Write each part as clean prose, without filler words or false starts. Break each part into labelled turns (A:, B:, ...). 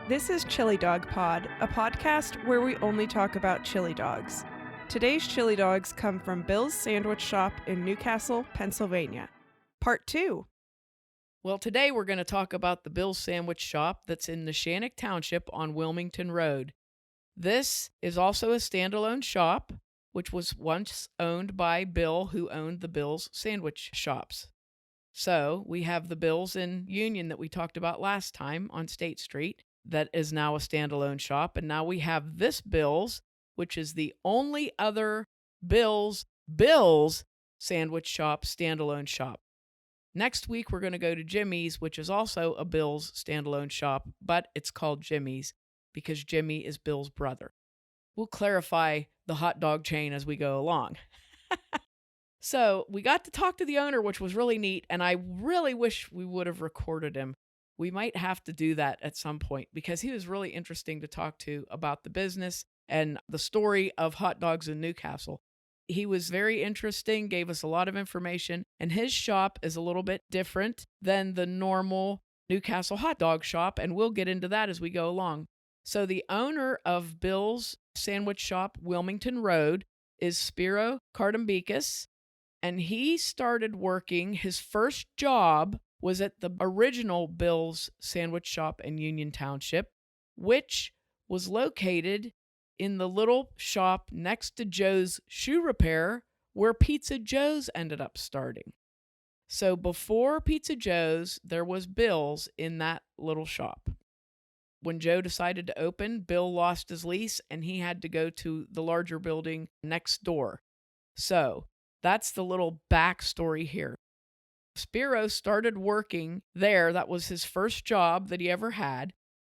A: This is Chili Dog Pod, a podcast where we only talk about chili dogs. Today's chili dogs come from Bill's Sandwich Shop in Newcastle, Pennsylvania. Part 2.
B: Well, today we're going to talk about the Bill's Sandwich Shop that's in Neshannock Township on Wilmington Road. This is also a standalone shop, which was once owned by Bill, who owned the Bill's Sandwich Shops. So we have the Bill's in Union that we talked about last time on State Street that is now a standalone shop. And now we have this Bill's, which is the only other Bill's Sandwich Shop standalone shop. Next week, we're going to go to Jimmy's, which is also a Bill's standalone shop, but it's called Jimmy's because Jimmy is Bill's brother. We'll clarify the hot dog chain as we go along. So we got to talk to the owner, which was really neat, and I really wish we would have recorded him. We might have to do that at some point because he was really interesting to talk to about the business and the story of hot dogs in Newcastle. He was very interesting, gave us a lot of information, and his shop is a little bit different than the normal Newcastle hot dog shop, and we'll get into that as we go along. So the owner of Bill's Sandwich Shop, Wilmington Road, is Spiro Kardambikis, and he started working. His first job was at the original Bill's Sandwich Shop in Union Township, which was located in the little shop next to Joe's Shoe Repair, where Pizza Joe's ended up starting. So before Pizza Joe's, there was Bill's in that little shop. When Joe decided to open, Bill lost his lease and he had to go to the larger building next door. So that's the little backstory here. Spiro started working there. That was his first job that he ever had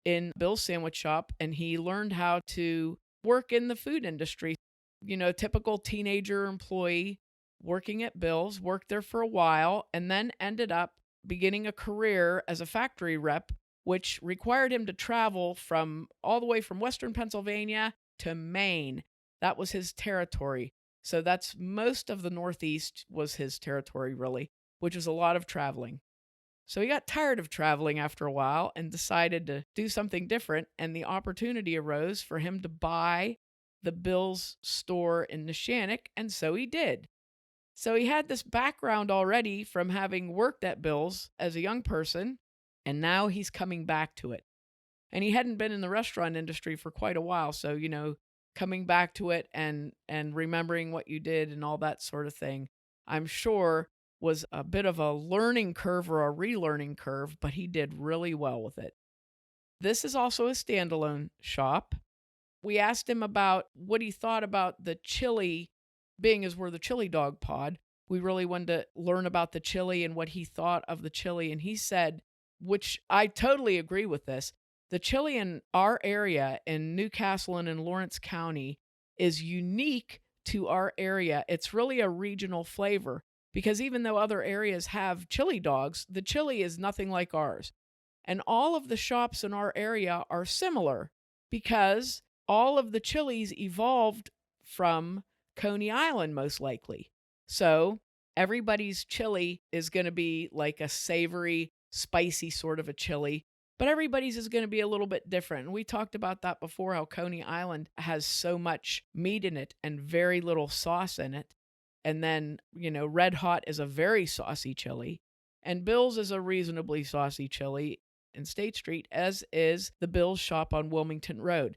B: in Bill's Sandwich Shop, and he learned how to work in the food industry. You know, typical teenager employee working at Bill's, worked there for a while, and then ended up beginning a career as a factory rep, which required him to travel from all the way from Western Pennsylvania to Maine. That was his territory. So that's most of the Northeast was his territory, really, which was a lot of traveling. So he got tired of traveling after a while and decided to do something different, and the opportunity arose for him to buy the Bill's store in Neshannock, and so he did. So he had this background already from having worked at Bill's as a young person, and now he's coming back to it. And he hadn't been in the restaurant industry for quite a while, so, you know, coming back to it and remembering what you did and all that sort of thing, I'm sure was a bit of a learning curve or a relearning curve, but he did really well with it. This is also a standalone shop. We asked him about what he thought about the chili, being as we're the chili dog pod. We really wanted to learn about the chili and what he thought of the chili. And he said, which I totally agree with this, the chili in our area in Newcastle and in Lawrence County is unique to our area. It's really a regional flavor. Because even though other areas have chili dogs, the chili is nothing like ours. And all of the shops in our area are similar because all of the chilies evolved from Coney Island, most likely. So everybody's chili is going to be like a savory, spicy sort of a chili, but everybody's is going to be a little bit different. And we talked about that before, how Coney Island has so much meat in it and very little sauce in it. And then, you know, Red Hot is a very saucy chili, and Bill's is a reasonably saucy chili in State Street, as is the Bill's shop on Wilmington Road.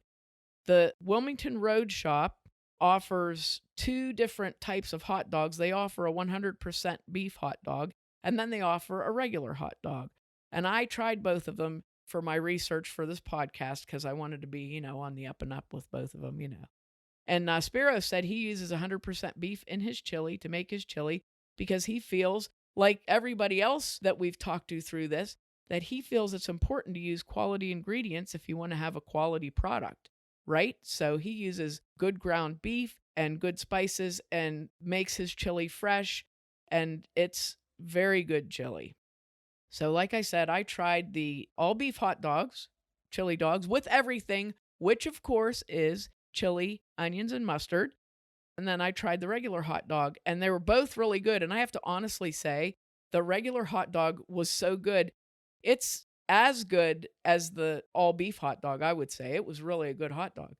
B: The Wilmington Road shop offers two different types of hot dogs. They offer a 100% beef hot dog, and then they offer a regular hot dog. And I tried both of them for my research for this podcast because I wanted to be, you know, on the up and up with both of them, you know. And Spiro said he uses 100% beef in his chili to make his chili because he feels, like everybody else that we've talked to through this, that he feels it's important to use quality ingredients if you want to have a quality product, right? So he uses good ground beef and good spices and makes his chili fresh, and it's very good chili. So like I said, I tried the all beef hot dogs, chili dogs with everything, which of course is chili, onions, and mustard. And then I tried the regular hot dog, and they were both really good. And I have to honestly say, the regular hot dog was so good. It's as good as the all beef hot dog, I would say. It was really a good hot dog.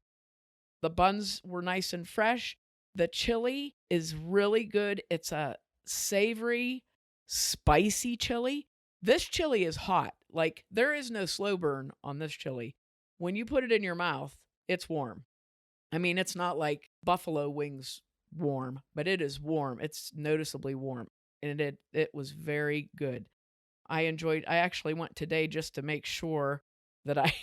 B: The buns were nice and fresh. The chili is really good. It's a savory, spicy chili. This chili is hot. Like, there is no slow burn on this chili. When you put it in your mouth, it's warm. I mean, it's not like buffalo wings warm, but it is warm. It's noticeably warm. And it was very good. I actually went today just to make sure that I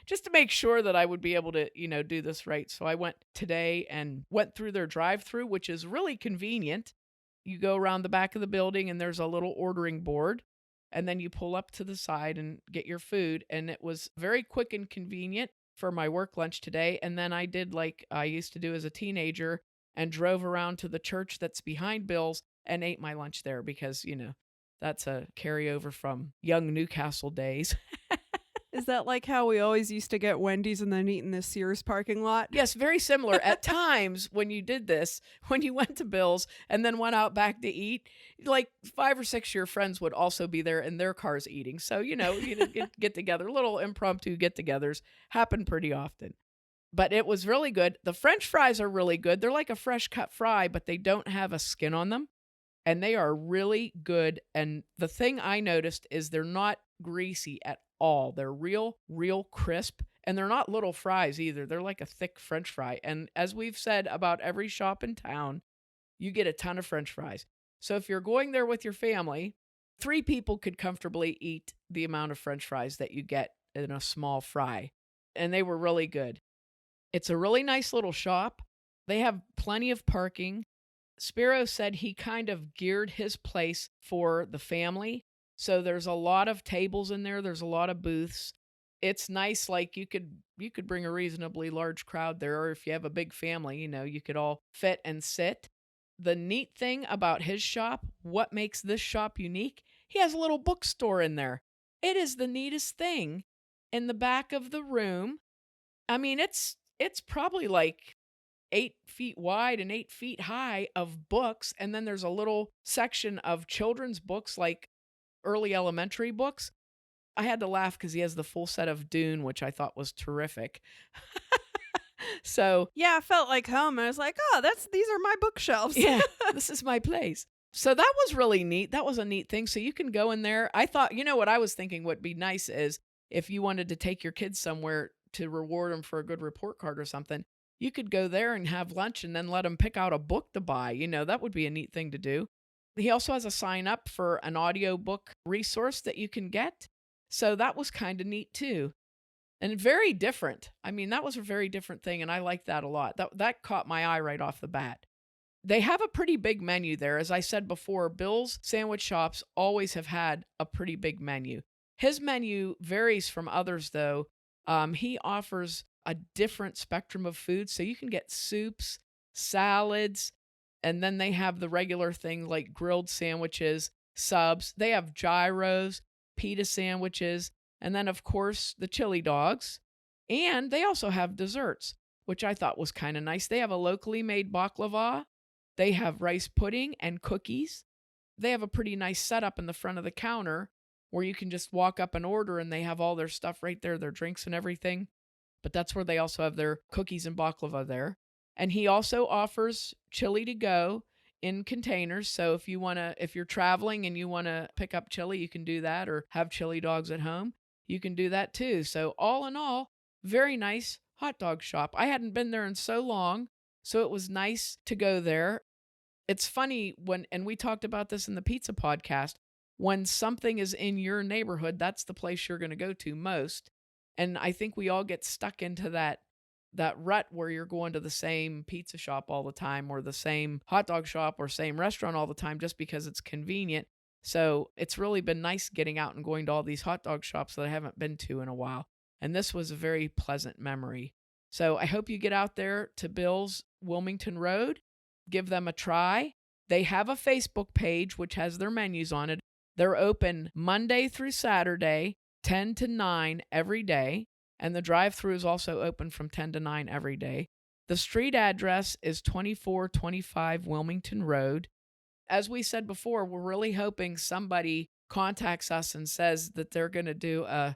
B: just to make sure that I would be able to, do this right. So I went today and went through their drive-through, which is really convenient. You go around the back of the building and there's a little ordering board, and then you pull up to the side and get your food. And it was very quick and convenient for my work lunch today. And then I did like I used to do as a teenager and drove around to the church that's behind Bill's and ate my lunch there because, that's a carryover from young Newcastle days.
A: Is that like how we always used to get Wendy's and then eat in the Sears parking lot?
B: Yes, very similar. At times when you did this, when you went to Bill's and then went out back to eat, like 5 or 6 of your friends would also be there in their cars eating. So, you get together. Little impromptu get-togethers happen pretty often. But it was really good. The French fries are really good. They're like a fresh cut fry, but they don't have a skin on them. And they are really good. And the thing I noticed is they're not greasy at all. They're real crisp. And they're not little fries either. They're like a thick French fry. And as we've said about every shop in town, you get a ton of French fries. So if you're going there with your family, 3 people could comfortably eat the amount of French fries that you get in a small fry. And they were really good. It's a really nice little shop. They have plenty of parking. Spiro said he kind of geared his place for the family. So there's a lot of tables in there. There's a lot of booths. It's nice. Like you could bring a reasonably large crowd there. Or if you have a big family, you could all fit and sit. The neat thing about his shop, what makes this shop unique, he has a little bookstore in there. It is the neatest thing. In the back of the room, I mean, it's probably like 8 feet wide and 8 feet high of books. And then there's a little section of children's books, like early elementary books. I had to laugh because he has the full set of Dune, which I thought was terrific. So
A: yeah, I felt like home. I was like, oh, these are my bookshelves.
B: Yeah, this is my place. So that was really neat. That was a neat thing. So you can go in there. I thought, what I was thinking would be nice is if you wanted to take your kids somewhere to reward them for a good report card or something, you could go there and have lunch and then let them pick out a book to buy. That would be a neat thing to do. He also has a sign up for an audiobook resource that you can get. So that was kind of neat too. And very different. I mean, that was a very different thing. And I liked that a lot. That caught my eye right off the bat. They have a pretty big menu there. As I said before, Bill's sandwich shops always have had a pretty big menu. His menu varies from others though. He offers a different spectrum of food. So you can get soups, salads, and then they have the regular thing like grilled sandwiches, subs. They have gyros, pita sandwiches, and then of course the chili dogs. And they also have desserts, which I thought was kind of nice. They have a locally made baklava. They have rice pudding and cookies. They have a pretty nice setup in the front of the counter where you can just walk up and order and they have all their stuff right there, their drinks and everything. But that's where they also have their cookies and baklava there. And he also offers chili to go in containers. So if you're traveling and you want to pick up chili, you can do that, or have chili dogs at home. You can do that too. So all in all, very nice hot dog shop. I hadn't been there in so long, so it was nice to go there. It's funny and we talked about this in the pizza podcast, when something is in your neighborhood, that's the place you're going to go to most. And I think we all get stuck into that rut where you're going to the same pizza shop all the time, or the same hot dog shop or same restaurant all the time just because it's convenient. So it's really been nice getting out and going to all these hot dog shops that I haven't been to in a while. And this was a very pleasant memory. So I hope you get out there to Bill's Wilmington Road. Give them a try. They have a Facebook page which has their menus on it. They're open Monday through Saturday, 10 to 9 every day. And the drive-thru is also open from 10 to 9 every day. The street address is 2425 Wilmington Road. As we said before, we're really hoping somebody contacts us and says that they're going to do a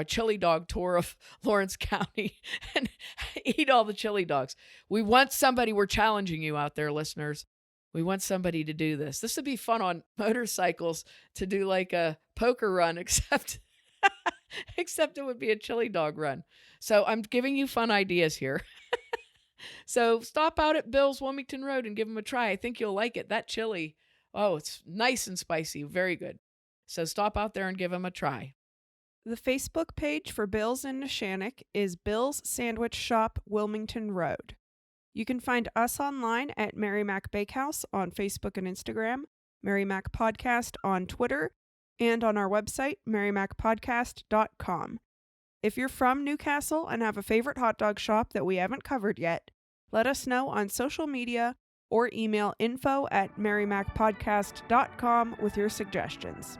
B: chili dog tour of Lawrence County and eat all the chili dogs. We're challenging you out there, listeners. We want somebody to do this. This would be fun on motorcycles to do like a poker run, except it would be a chili dog run. So I'm giving you fun ideas here. So stop out at Bill's Wilmington Road and give them a try. I think you'll like it. That chili, oh, it's nice and spicy. Very good. So stop out there and give them a try.
A: The Facebook page for Bill's in Neshannock is Bill's Sandwich Shop, Wilmington Road. You can find us online at Mary Mac Bakehouse on Facebook and Instagram, Mary Mac Podcast on Twitter, and on our website, marymacpodcast.com. If you're from Newcastle and have a favorite hot dog shop that we haven't covered yet, let us know on social media or email info@marymacpodcast.com with your suggestions.